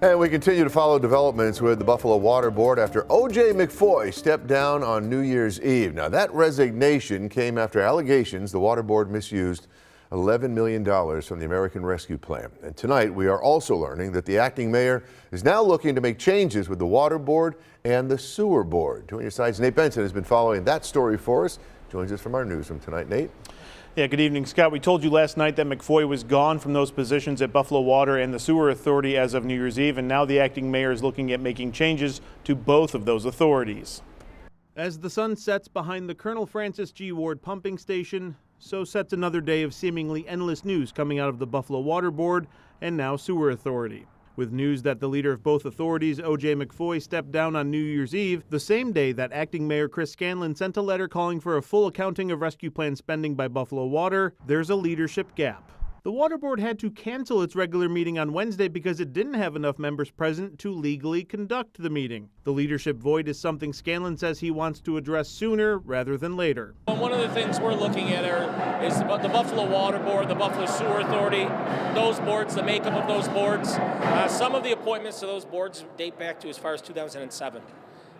And we continue to follow developments with the Buffalo Water Board after O.J. McFoy stepped down on New Year's Eve. Now, that resignation came after allegations the water board misused $11 million from the American Rescue Plan. And tonight, we are also learning that the acting mayor is now looking to make changes with the water board and the sewer board. Joining your sides, Nate Benson has been following that story for us. Joins us from our newsroom tonight. Nate. Yeah, good evening, Scott. We told you last night that McFoy was gone from those positions at Buffalo Water and the Sewer Authority as of New Year's Eve, and now the acting mayor is looking at making changes to both of those authorities. As the sun sets behind the Colonel Francis G. Ward pumping station, so sets another day of seemingly endless news coming out of the Buffalo Water Board and now Sewer Authority. With news that the leader of both authorities, O.J. McFoy, stepped down on New Year's Eve, the same day that acting mayor Mayor Scanlon sent a letter calling for a full accounting of rescue plan spending by Buffalo Water, there's a leadership gap. The Water Board had to cancel its regular meeting on Wednesday because it didn't have enough members present to legally conduct the meeting. The leadership void is something Scanlon says he wants to address sooner rather than later. One of the things we're looking at is the Buffalo Water Board, the Buffalo Sewer Authority, those boards, the makeup of those boards. Some of the appointments to those boards date back to as far as 2007.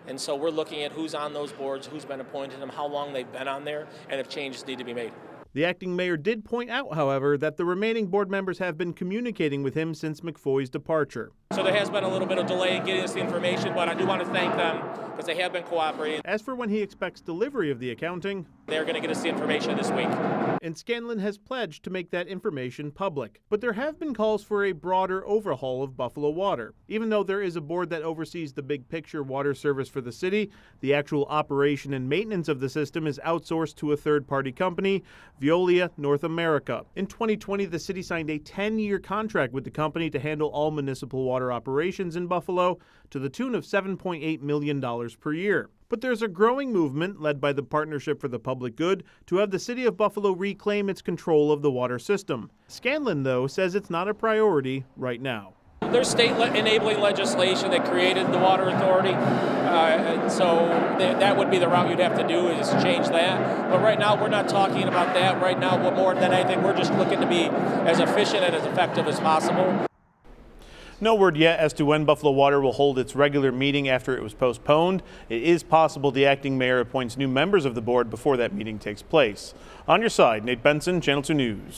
And so we're looking at who's on those boards, who's been appointed them, how long they've been on there, and if changes need to be made. The acting mayor did point out, however, that the remaining board members have been communicating with him since McFoy's departure. So there has been a little bit of delay in getting us the information, but I do want to thank them because they have been cooperating. As for when he expects delivery of the accounting, they're going to get us the information this week. And Scanlon has pledged to make that information public. But there have been calls for a broader overhaul of Buffalo Water. Even though there is a board that oversees the big picture water service for the city, the actual operation and maintenance of the system is outsourced to a third-party company, Veolia North America. In 2020, the city signed a 10-year contract with the company to handle all municipal water operations in Buffalo to the tune of $7.8 million per year. But there's a growing movement, led by the Partnership for the Public Good, to have the city of Buffalo reclaim its control of the water system. Scanlon, though, says it's not a priority right now. There's state enabling legislation that created the water authority, so that would be the route you'd have to do is change that. But right now we're not talking about that. Right now, more than anything, we're just looking to be as efficient and as effective as possible. No word yet as to when Buffalo Water will hold its regular meeting after it was postponed. It is possible the acting mayor appoints new members of the board before that meeting takes place. On your side, Nate Benson, Channel 2 News.